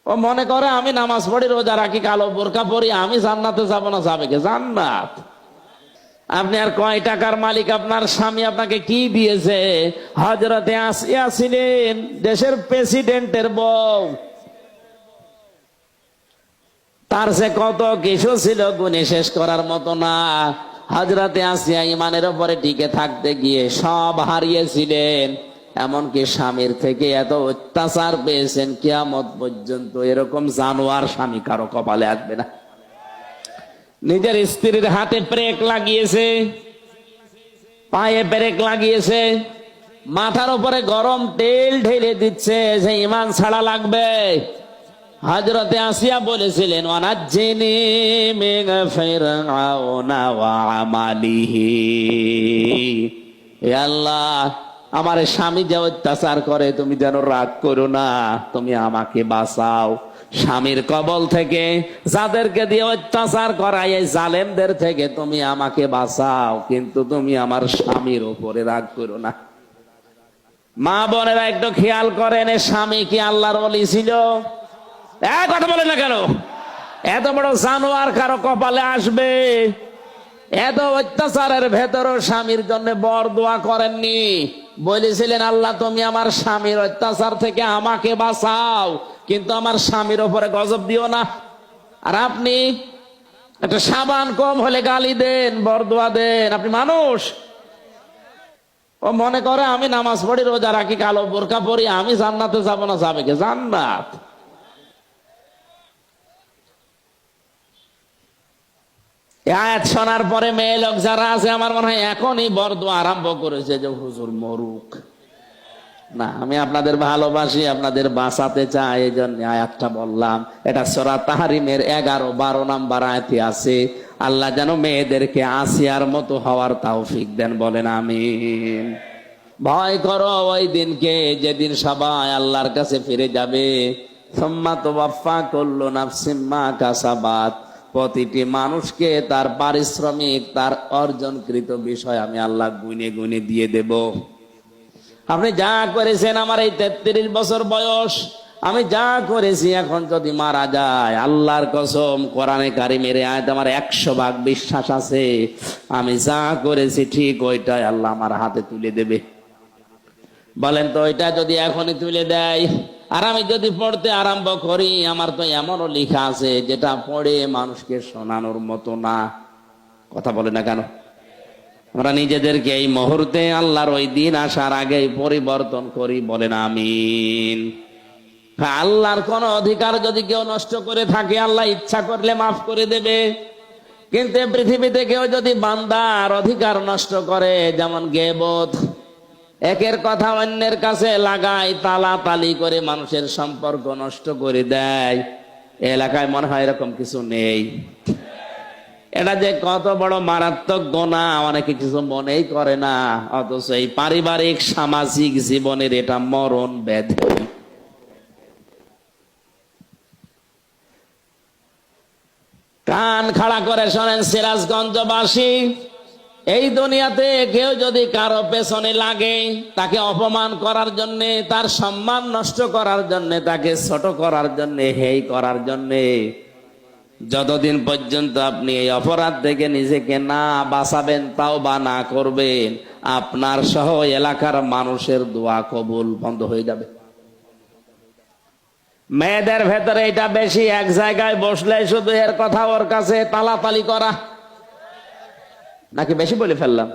ও মনে করে আমি নামাজ পড়ি, রোজা রাখি, কালো বোরকা পরি, আমি জান্নাতে যাব না। যাবে কে জান্নাত? আপনি আর কয় টাকার মালিক? আপনার স্বামী আপনাকে কি দিয়েছে? হযরতে আসিয়া ছিলেন দেশের প্রেসিডেন্টের বউ, তার সে কত কিছু ছিল গুণে শেষ করার মতো না। হযরতে আসিয়া ইমানের উপরে টিকে থাকতে গিয়ে সব হারিয়েছিলেন, এমনকি স্বামীর থেকে এত অত্যাচার পেয়েছেন, কিয়ামত পর্যন্ত এরকম জানোয়ার স্বামী কারো কপালে আসবে না। নিজের স্ত্রীর হাতে ব্রেক লাগিয়েছে, পায়ে ব্রেক লাগিয়েছে, মাথার উপরে গরম তেল ঢেলে দিচ্ছে, যে ইমান ছাড়া লাগবে। হযরতে আসিয়া বলেছিলেন, ওয়ানাজ্জিনি মিন ফিরআউনা ওয়া আমালিহি, হে আল্লাহ, আমার স্বামী যে অত্যাচার করে তুমি যেন রাগ করো না, তুমি আমাকে বাঁচাও স্বামীর কবল থেকে, যাদেরকে দিয়ে অত্যাচার করায় এই জালেমদের থেকে তুমি আমাকে বাঁচাও, কিন্তু তুমি আমার স্বামীর উপরে রাগ করো না। মা বোনেরা একটু খেয়াল করেন, স্বামী কি আল্লাহর ওলি ছিল? কথা বলে না কেন? এত বড় জানোয়ার কারো কপালে আসবে? এত অত্যাচারের ভেতরও স্বামীর জন্য বরদোয়া করেননি, বলেছিলেন আল্লাহ তুমি আমার স্বামীর অত্যাচার থেকে আমাকে বাঁচাও, কিন্তু আমার স্বামীর উপরে গজব দিও না। আর আপনি একটা সাবান কম হলে গালি দেন, বরদোয়া দেন। আপনি মানুষ? ও মনে করে আমি নামাজ পড়ি, রোজা রাখি, কালো বোরকা পরি, আমি জান্নাতে যাব না। যাবে কে জান্নাত? আয়াত শোনার পরে মেয়ে লোক যারা আছে, আমার মনে হয় এখনই বরদোয়া আরম্ভ করেছে যে হুজুর মরুক। না, আমি আপনাদের ভালোবাসি, আপনাদের বাঁচাতে চাই, এই জন্য আয়াতটা বললাম। এটা সূরা তাহরিমের 11-12 নাম্বার আয়াতে আছে। আল্লাহ যেন মেয়েদেরকে আসিয়ার মতো হওয়ার তৌফিক দেন, বলেন আমিন। ভয় করো ওই দিনকে, যেদিন সবাই আল্লাহর কাছে ফিরে যাবে। সুম্মা তুওয়াফা কুল্লু নাফসিম মা কাসাবাত, প্রতিটি মানুষকে তার পারিশ্রমিক, তার অর্জনকৃত বিষয় আমি আল্লাহ গুনে গুনে দিয়ে দেব। আপনি যা করেছেন, আমার এই 33 বছর বয়স, আমি যা করেছি, এখন যদি মারা যায়, আল্লাহর কসম, কোরআনে কারিমের আয়াত আমার 100 ভাগ বিশ্বাস আছে, আমি যা করেছি ঠিক ওইটাই আল্লাহ আমার হাতে তুলে দেবে। বলেন তো, ওইটা যদি এখনই তুলে দেয়, আর আমি যদি পড়তে আরম্ভ করি, আমার তো এমনও লেখা আছে যেটা পড়ে মানুষকে শোনানোর মতো না। কথা বলে না কেন? আমরা নিজেদেরকে এই মুহূর্তে আল্লাহর ওই দিন আসার আগে পরিবর্তন করি, বলেন আমিন। আল্লাহর কোন অধিকার যদি কেউ নষ্ট করে থাকে, আল্লাহ ইচ্ছা করলে মাফ করে দেবে। কিন্তু পৃথিবীতে কেউ যদি বান্দার অধিকার নষ্ট করে, যেমন গীবত, একের কথা অন্যের কাছে লাগায়, তালাতালি করে মানুষের সম্পর্ক নষ্ট করে দেয়, এলাকায় মনে হয় এরকম কিছু নেই। এটা যে কত বড় মারাত্মক গুনাহ, অনেকে কিছু মনেই করে না, অথচ এই পারিবারিক সামাজিক জীবনের এটা মরণ ব্যাধি। কান খাড়া করে শোনেন সিরাজগঞ্জবাসী, এই দুনিয়াতে কেউ যদি কারো পেছনে লাগে, তাকে অপমান করার জন্য, তার সম্মান নষ্ট করার জন্য, তাকে ছোট করার জন্য, হেয় করার জন্য, যতদিন পর্যন্ত আপনি এই অপরাধ থেকে নিজেকে না বাঁচাবেন, তাওবা না করবেন, আপনার সহ এলাকার মানুষের দোয়া কবুল বন্ধ হয়ে যাবে। মেয়েদের ভেতরে এটা বেশি, এক জায়গায় বসলে শুধু এর কথা ওর কাছে তালাতালি করা। নাকি বেশি বলে ফেললাম?